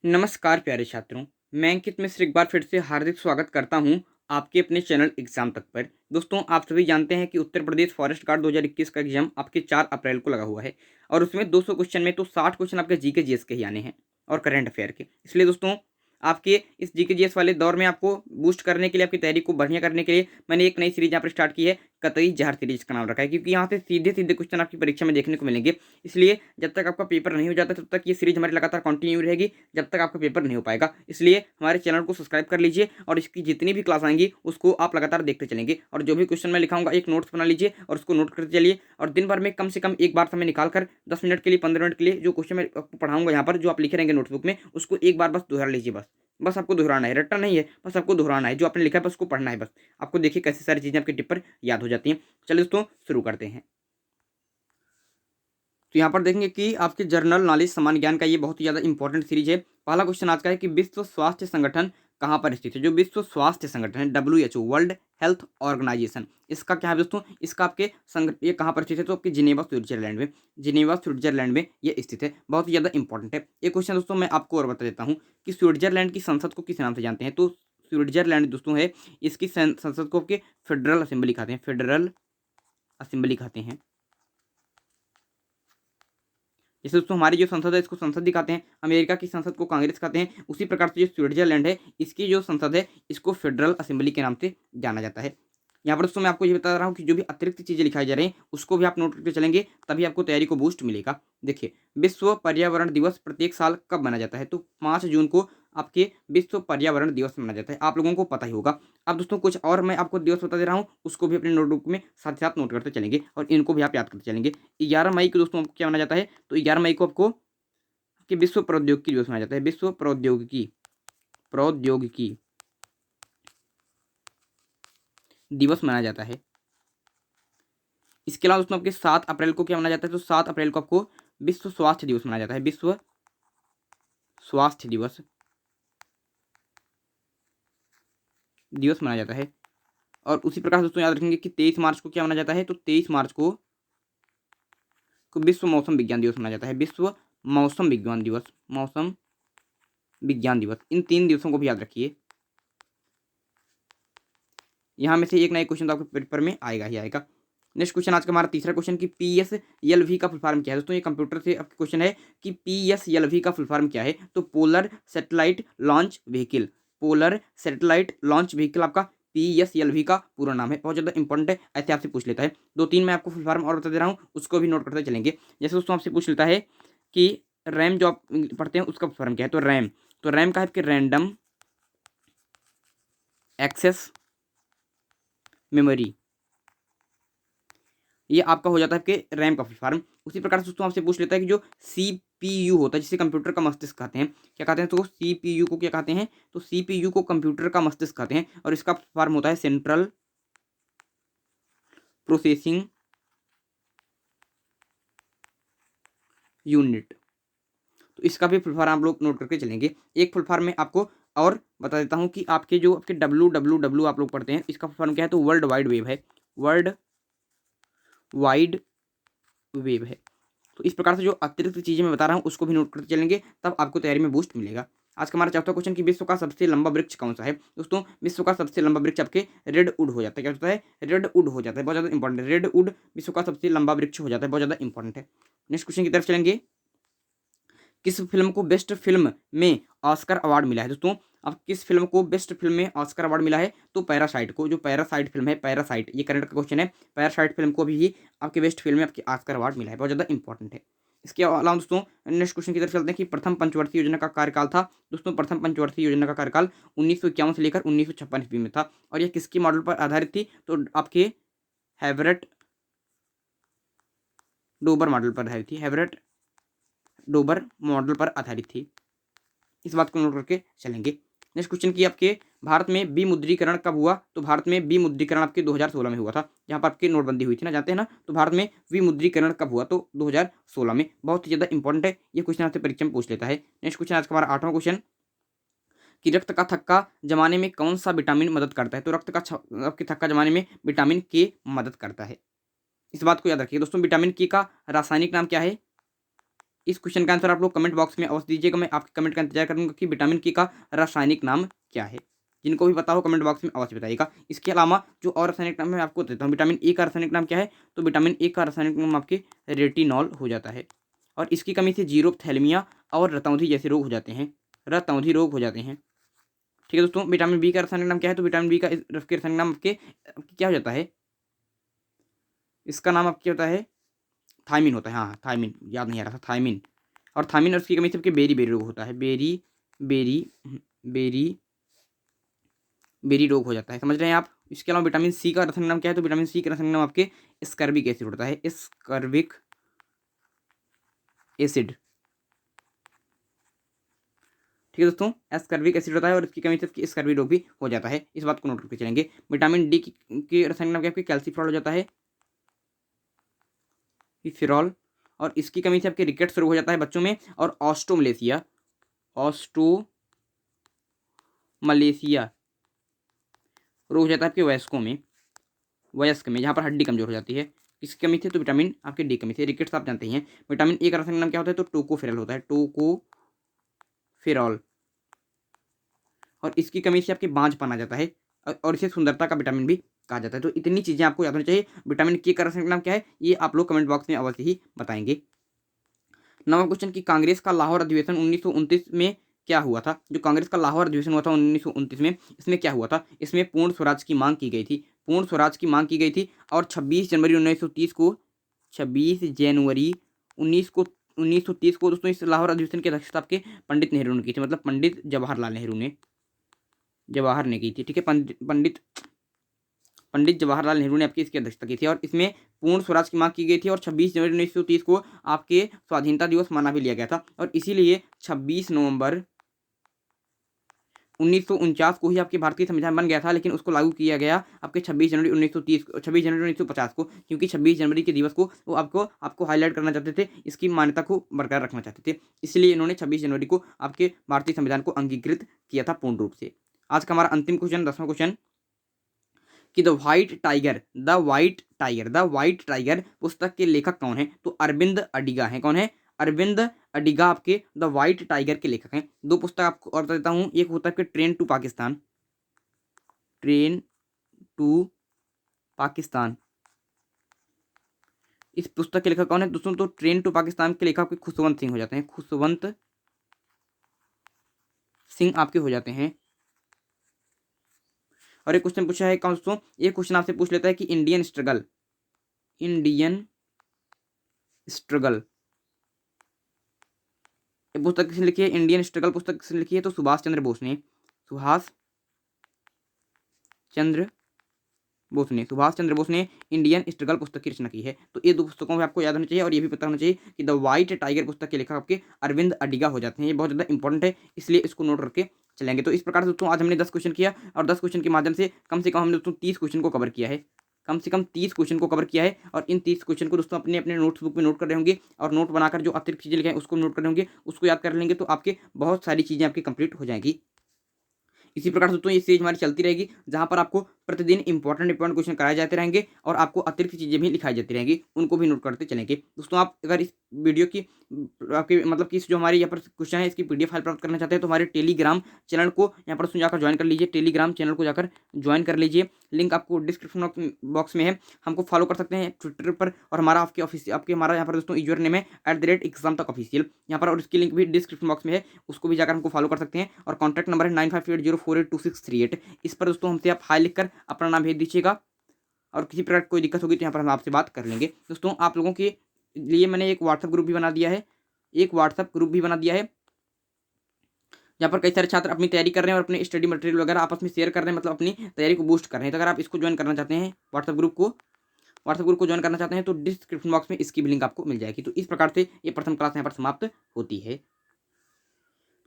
नमस्कार प्यारे छात्रों, मैं अंकित मिश्र एक बार फिर से हार्दिक स्वागत करता हूं आपके अपने चैनल एग्जाम तक पर। दोस्तों, आप सभी जानते हैं कि उत्तर प्रदेश फॉरेस्ट गार्ड 2021 का एग्जाम आपके 4 अप्रैल को लगा हुआ है और उसमें 200 क्वेश्चन में तो 60 क्वेश्चन आपके जीके जीएस के ही आने हैं और करंट अफेयर के। इसलिए दोस्तों, आपके इस जीके जीएस वाले दौर में आपको बूस्ट करने के लिए, आपकी तैयारी को बढ़िया करने के लिए मैंने एक नई सीरीज यहाँ पर स्टार्ट की है। कतई जहर सीरीज का नाम रखा है, क्योंकि यहाँ से सीधे सीधे क्वेश्चन आपकी परीक्षा में देखने को मिलेंगे। इसलिए जब तक आपका पेपर नहीं हो जाता तब तक ये सीरीज हमारी लगातार कंटिन्यू रहेगी, जब तक आपका पेपर नहीं हो पाएगा। इसलिए हमारे चैनल को सब्सक्राइब कर लीजिए और इसकी जितनी भी क्लास आएंगी उसको आप लगातार देखते चलेंगे। और जो भी क्वेश्चन मैं लिखाऊंगा एक नोट्स बना लीजिए और उसको नोट करते चलिए। और दिन भर में कम से कम एक बार समय निकाल कर 10 मिनट के लिए, 15 मिनट के लिए जो क्वेश्चन मैं आपको पढ़ाऊंगा यहाँ पर, जो आप लिखे रहेंगे नोटबुक में, उसको एक बार बस दोहरा लीजिए। बस बस आपको दोहराना है, रट्टा नहीं है, बस आपको दोहराना है। जो आपने लिखा है बस उसको पढ़ना है। बस आपको देखिए कैसी सारी चीजें आपके टिप पर याद हो जाती हैं। चलिए दोस्तों, शुरू करते हैं। तो यहाँ पर देखेंगे कि आपके जर्नल नॉलेज सामान्य ज्ञान का ये बहुत ही ज़्यादा इंपॉर्टेंट सीरीज है। पहला क्वेश्चन आज का है कि विश्व स्वास्थ्य संगठन कहाँ पर स्थित है। जो विश्व स्वास्थ्य संगठन है, WHO, वर्ल्ड हेल्थ ऑर्गेनाइजेशन, इसका क्या है दोस्तों, इसका आपके संग ये कहाँ पर स्थित है, तो आपके जिनेवा स्विट्जरलैंड में, जिनेवा स्विट्जरलैंड में ये स्थित है। बहुत ही ज़्यादा इंपॉर्टेंट है ये क्वेश्चन दोस्तों। मैं आपको और बता देता हूँ कि स्विट्जरलैंड की संसद को किस नाम से जानते हैं। तो स्विट्जरलैंड दोस्तों है, इसकी संसद को आपके फेडरल असेंबली कहते हैं, फेडरल असेंबली कहते हैं। जैसे दोस्तों हमारी जो संसद है इसको संसद दिखाते हैं, अमेरिका की संसद को कांग्रेस कहते हैं, उसी प्रकार से जो स्विट्जरलैंड है इसकी जो संसद है इसको फेडरल असेंबली के नाम से जाना जाता है। यहाँ पर दोस्तों मैं आपको ये बता रहा हूँ कि जो भी अतिरिक्त चीज़ें लिखाई जा रही हैं उसको भी आप नोट करके चलेंगे, तभी आपको तैयारी को बूस्ट मिलेगा। देखिए, विश्व पर्यावरण दिवस प्रत्येक साल कब मनाया जाता है। तो 5 जून को आपके विश्व पर्यावरण दिवस मनाया जाता है, आप लोगों को पता ही होगा। अब दोस्तों कुछ और मैं आपको दिवस बता दे रहा हूँ, उसको भी अपने नोटबुक में साथ साथ नोट करते चलेंगे और इनको भी आप याद करते चलेंगे। 11 मई को दोस्तों आपको क्या मनाया जाता है, तो 11 मई को आपको कि विश्व प्रौद्योगिकी दिवस मनाया जाता है, विश्व प्रौद्योगिकी प्रौद्योगिकी दिवस मनाया जाता है। इसके अलावा दोस्तों आपके 7 अप्रैल को क्या मनाया जाता है, तो 7 अप्रैल को आपको विश्व स्वास्थ्य दिवस मनाया जाता है, विश्व स्वास्थ्य दिवस मनाया जाता है। और उसी प्रकार से दोस्तों याद रखेंगे कि 23 मार्च को क्या मनाया जाता है, तो 23 मार्च को विश्व मौसम विज्ञान दिवस मनाया जाता है, विश्व मौसम विज्ञान दिवस, मौसम विज्ञान दिवस। इन 3 दिवसों को भी याद रखिए। यहाँ में से एक ना एक क्वेश्चन तो आपके पेपर में आएगा ही आएगा। नेक्स्ट क्वेश्चन आज का हमारा तीसरा क्वेश्चन कि PSLV का फुल फॉर्म क्या है। दोस्तों ये कंप्यूटर से आपका क्वेश्चन है कि PSLV का फुल फॉर्म क्या है, तो polar satellite launch vehicle, polar satellite launch vehicle आपका PSLV का पूरा नाम है। बहुत ज़्यादा इंपॉर्टेंट है, ऐसे आपसे पूछ लेता है। 2-3 मैं आपको फुल फॉर्म और बता दे रहा हूँ, उसको भी नोट करते चलेंगे। जैसे दोस्तों आपसे पूछ लेता है कि रैम जो आप पढ़ते हैं उसका फुल फॉर्म क्या है, तो रैम का है कि रैंडम एक्सेस मेमोरी, ये आपका हो जाता है आपके रैम का फुल फॉर्म। उसी प्रकार से दोस्तों आपसे पूछ लेता है कि जो CPU होता है जिसे कंप्यूटर का मस्तिष्क कहते हैं, क्या कहते हैं, तो CPU को क्या कहते हैं, तो CPU को कंप्यूटर का मस्तिष्क कहते हैं और इसका फुल फॉर्म होता है सेंट्रल प्रोसेसिंग यूनिट। तो इसका भी फुल फॉर्म आप लोग नोट करके चलेंगे। एक फुल फॉर्म में आपको और बता देता हूँ कि आपके जो आपके WWW आप लोग पढ़ते हैं, इसका फुल फॉर्म क्या है, तो वर्ल्ड वाइड वेब है, वर्ल्ड वाइड वेब है। तो इस प्रकार से जो अतिरिक्त चीज़ें मैं बता रहा हूँ उसको भी नोट करते चलेंगे, तब आपको तैयारी में बूस्ट मिलेगा। आज का हमारा चौथा क्वेश्चन कि विश्व का सबसे लंबा वृक्ष कौन सा है। दोस्तों विश्व का सबसे लंबा वृक्ष आपके रेड वुड हो जाता है। क्या होता है, रेड वुड हो जाता है, बहुत ज़्यादा इंपॉर्टेंट है। रेड वुड विश्व का सबसे लंबा वृक्ष हो जाता है, बहुत ज़्यादा इंपॉर्टेंट है। नेक्स्ट क्वेश्चन की तरफ चलेंगे। किस फिल्म को बेस्ट फिल्म में ऑस्कर अवार्ड मिला है। दोस्तों अब किस फिल्म को बेस्ट फिल्म में ऑस्कर अवार्ड मिला है, तो पैरासाइट को, जो पैरासाइट फिल्म है, पैरासाइट, ये करंट का क्वेश्चन है। पैरासाइट फिल्म को भी आपके बेस्ट फिल्म में आपकी ऑस्कर अवार्ड मिला है, बहुत ज़्यादा इंपॉर्टेंट है। इसके अलावा दोस्तों नेक्स्ट क्वेश्चन की तरफ चलते हैं कि प्रथम पंचवर्षीय योजना का कार्यकाल था। दोस्तों प्रथम पंचवर्षीय योजना का कार्यकाल 1951 से लेकर 1956 ईस्वी में था और यह किसके मॉडल पर आधारित थी, तो आपके हैवरेट डोबर मॉडल पर आधारित थी, हैवरेट डोबर मॉडल पर आधारित थी। इस बात को नोट करके चलेंगे। नेक्स्ट क्वेश्चन की आपके भारत में विमुद्रीकरण कब हुआ, तो भारत में विमुद्रीकरण आपके 2016 में हुआ था, जहाँ पर आपकी नोटबंदी हुई थी ना, जानते हैं ना। तो भारत में विमुद्रीकरण कब हुआ, तो 2016 में। बहुत ही ज़्यादा इंपॉर्टेंट है, ये क्वेश्चन आपसे परीक्षा में पूछ लेता है। नेक्स्ट क्वेश्चन आज का हमारा 8वां क्वेश्चन कि रक्त का थक्का जमाने में कौन सा विटामिन मदद करता है, तो रक्त का आपके थक्का जमाने में विटामिन के मदद करता है। इस बात को याद रखिए दोस्तों। विटामिन के का रासायनिक नाम क्या है, इस क्वेश्चन का आंसर आप लोग कमेंट बॉक्स में अवश्य दीजिएगा। मैं आपके कमेंट का इंतजार करूंगा कि विटामिन के का रासायनिक नाम क्या है। जिनको भी पता हो कमेंट बॉक्स में अवश्य बताइएगा। इसके अलावा जो और रासायनिक नाम मैं आपको देता हूँ, विटामिन ए का रासायनिक नाम क्या है, तो विटामिन ए का रासायनिक नाम आपके रेटिनॉल हो जाता है। और इसकी कमी से जीरोप्थैलेमिया और रतौंधी जैसे रोग हो जाते हैं, रतौंधी रोग हो जाते हैं। ठीक है दोस्तों, विटामिन बी का रासायनिक नाम क्या है, तो विटामिन बी का रासायनिक नाम आपके क्या हो जाता है, इसका नाम आपके होता है थायमिन होता है। हाँ, थायमिन याद नहीं आ रहा था, थायमिन। और थायमिन और उसकी कमी से आपके बेरी बेरी रोग होता है, बेरी बेरी बेरी बेरी रोग हो जाता है। समझ रहे हैं आप। इसके अलावा विटामिन सी का रासायनिक नाम क्या है, तो विटामिन सी का रासायनिक नाम आपके स्कर्बिक एसिड होता है, स्कर्बिक एसिड। ठीक है दोस्तों, एस्कर्बिक एसिड होता है और इसकी कमी से स्कर्वी रोग भी हो जाता है। इस बात को नोट करके चलेंगे। विटामिन डी के रासायनिक नाम क्या है, कैल्सीफेरॉल हो जाता है, फिरॉल। और इसकी कमी से आपके रिकेट्स रोग हो जाता है बच्चों में। और ऑस्टोमलेशिया, ऑस्टोमलेशिया रोग हो जाता है आपके वयस्कों में, वयस्क में, जहाँ पर हड्डी कमजोर हो जाती है। इसकी कमी से तो विटामिन आपके डी कमी से। रिकेट्स आप जानते हैं। विटामिन ए का रासायनिक नाम क्या होता है, तो टोकोफेरॉल होता है, टोकोफेरॉल। और इसकी कमी से आपके बांझपन आ जाता है और इसे सुंदरता का विटामिन भी कहा जाता है। तो इतनी चीजें आपको याद होनी चाहिए। विटामिन के का रासायनिक नाम क्या है, ये आप लोग कमेंट बॉक्स में अवश्य ही बताएंगे। नवा क्वेश्चन की कांग्रेस का लाहौर अधिवेशन 1929 में क्या हुआ था। जो कांग्रेस का लाहौर अधिवेशन हुआ था 1929 में, इसमें क्या हुआ था, इसमें पूर्ण स्वराज की मांग की गई थी, पूर्ण स्वराज की मांग की गई थी। और 26 जनवरी 1930 को, 26 जनवरी 1930 को दोस्तों इस लाहौर अधिवेशन की अध्यक्षता आपके पंडित नेहरू ने की थी, मतलब पंडित जवाहरलाल नेहरू ने, जवाहर ने की थी। ठीक है, पंडित जवाहरलाल नेहरू ने आपकी इसकी अध्यक्षता की थी। और इसमें पूर्ण स्वराज की मांग की गई थी। और 26 जनवरी 1930 को आपके स्वाधीनता दिवस मना भी लिया गया था। और इसीलिए 26 नवंबर 1949 को ही आपके भारतीय संविधान बन गया था, लेकिन उसको लागू किया गया आपके 26 जनवरी 1930 को, 26 जनवरी 1950 को, क्योंकि 26 जनवरी के दिवस को वो आपको हाईलाइट करना चाहते थे, इसकी मान्यता को बरकरार रखना चाहते थे। इसलिए इन्होंने 26 जनवरी को आपके भारतीय संविधान को अंगीकृत किया था पूर्ण रूप से। आज का हमारा अंतिम क्वेश्चन, 10वां क्वेश्चन कि द व्हाइट टाइगर पुस्तक के लेखक कौन है, तो अरविंद अडिगा है। कौन है, अरविंद अडिगा आपके द व्हाइट टाइगर के लेखक हैं। दो पुस्तक आपको और बता देता हूं, एक होता है आपके Train to Pakistan, Train to Pakistan. इस पुस्तक के लेखक कौन है दोस्तों, तो ट्रेन टू पाकिस्तान के लेखक आपके खुशवंत सिंह हो जाते हैं, खुशवंत सिंह आपके हो जाते हैं। और एक क्वेश्चन पूछा है कौन दोस्तों, ये क्वेश्चन आपसे पूछ लेता है कि इंडियन स्ट्रगल ये पुस्तक किसने लिखी है, इंडियन स्ट्रगल पुस्तक किसने लिखी है, तो सुभाष चंद्र बोस ने, सुभाष चंद्र बोस ने इंडियन स्ट्रगल पुस्तक की रचना की है। तो ये दो पुस्तकों में आपको याद होना चाहिए। और ये भी पता होना चाहिए कि द व्हाइट टाइगर पुस्तक के लेखक आपके अरविंद अडिगा हो जाते हैं। ये बहुत ज़्यादा इंपॉर्टेंट है, इसलिए इसको नोट करके चलेंगे। तो इस प्रकार से दोस्तों आज हमने 10 क्वेश्चन किया और 10 क्वेश्चन के माध्यम से कम हमने दोस्तों 30 क्वेश्चन को कवर किया है, कम से कम 30 क्वेश्चन को कवर किया है। और इन 30 क्वेश्चन को दोस्तों अपने अपने नोट्सबुक में नोट कर रहे होंगे और नोट बनाकर जो अतिरिक्त चीज़ें लिखे हैं उसको नोट कर रहे होंगे, उसको याद कर लेंगे तो आपके बहुत सारी चीज़ें आपकी कंप्लीट हो जाएंगी। इसी प्रकार से दोस्तों ये सीरीज हमारी चलती रहेगी, जहां पर आपको प्रतिदिन इंपॉर्टेंट क्वेश्चन कराए जाते रहेंगे और आपको अतिरिक्त चीजें भी लिखाई जाती रहेंगी, उनको भी नोट करते चलेंगे। दोस्तों आप अगर इस वीडियो की आपके मतलब कि जो हमारे यहाँ पर क्वेश्चन है इसकी PDF फाइल प्राप्त करना चाहते हैं तो हमारे टेलीग्राम चैनल को यहाँ पर जाकर ज्वाइन कर लीजिए, टेलीग्राम चैनल को जाकर ज्वाइन कर लीजिए। लिंक आपको डिस्क्रिप्शन बॉक्स में है। हमको फॉलो कर सकते हैं ट्विटर पर और हमारा हमारा यहाँ पर दोस्तों यूजर नेम है @exam तक ऑफिशियल यहाँ पर, और उसकी लिंक भी डिस्क्रिप्शन बॉक्स में है, उसको भी जाकर हमको फॉलो कर सकते हैं। और कॉन्टैक्ट नंबर है 9580482638। इस पर दोस्तों हमसे आप हाई लिखकर अपना नाम भेज दीजिएगा और किसी प्रकार कोई दिक्कत होगी तो यहाँ पर हम आपसे बात कर लेंगे। दोस्तों आप लोगों के लिए मैंने एक व्हाट्सएप ग्रुप भी बना दिया है, जहाँ पर कई सारे छात्र अपनी तैयारी कर रहे हैं और अपने स्टडी मटेरियल वगैरह आपस में शेयर कर रहे हैं, मतलब अपनी तैयारी को बूस्ट कर रहे हैं। तो अगर आप इसको ज्वाइन करना चाहते हैं व्हाट्सएप ग्रुप को ज्वाइन करना चाहते हैं तो डिस्क्रिप्शन बॉक्स में इसकी भी लिंक आपको मिल जाएगी। तो इस प्रकार से ये प्रथम क्लास यहाँ पर समाप्त होती है।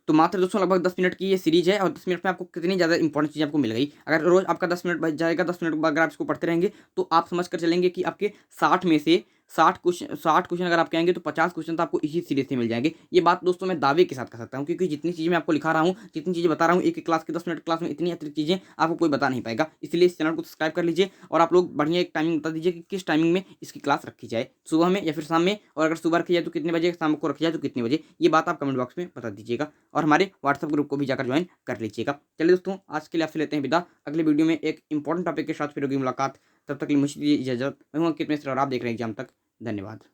तो मात्र दोस्तों लगभग 10 मिनट की ये सीरीज है और 10 मिनट में आपको कितनी ज़्यादा इंपॉर्टेंट चीज़ आपको मिल गई। अगर रोज आपका 10 मिनट बच जाएगा, 10 मिनट अगर आप इसको पढ़ते रहेंगे तो आप समझ कर चलेंगे कि आपके 60 में से 60 क्वेश्चन अगर आप कहेंगे तो 50 क्वेश्चन तो आपको इसी सीरीज से मिल जाएंगे। ये बात दोस्तों मैं दावे के साथ कह सकता हूँ, क्योंकि जितनी चीज़ें मैं आपको लिखा रहा हूँ, जितनी चीज़ें बता रहा हूँ एक क्लास के 10 मिनट क्लास में, इतनी अतिरिक्त चीज़ें आपको कोई बता नहीं पाएगा। इसलिए इस चैनल को सब्सक्राइब कर लीजिए और आप लोग बढ़िया एक टाइमिंग बता दीजिए कि किस टाइमिंग में इसकी क्लास रखी जाए, सुबह में या फिर शाम में, और अगर सुबह रखी जाए तो कितने बजे, शाम को रखी जाए तो कितने बजे, ये बात आप कमेंट बॉक्स में बता दीजिएगा और हमारे व्हाट्सएप ग्रुप को भी जाकर ज्वाइन कर लीजिएगा। चलिए दोस्तों, आज के लिए आपसे लेते हैं विदा। अगले वीडियो में एक इंपॉर्टेंट टॉपिक के साथ फिर होगी मुलाकात। तब तक के लिए मुझे दीजिए इजाजत। मैं हूं अंकित मिश्रा और आप देख रहे हैं एग्जाम तक। धन्यवाद।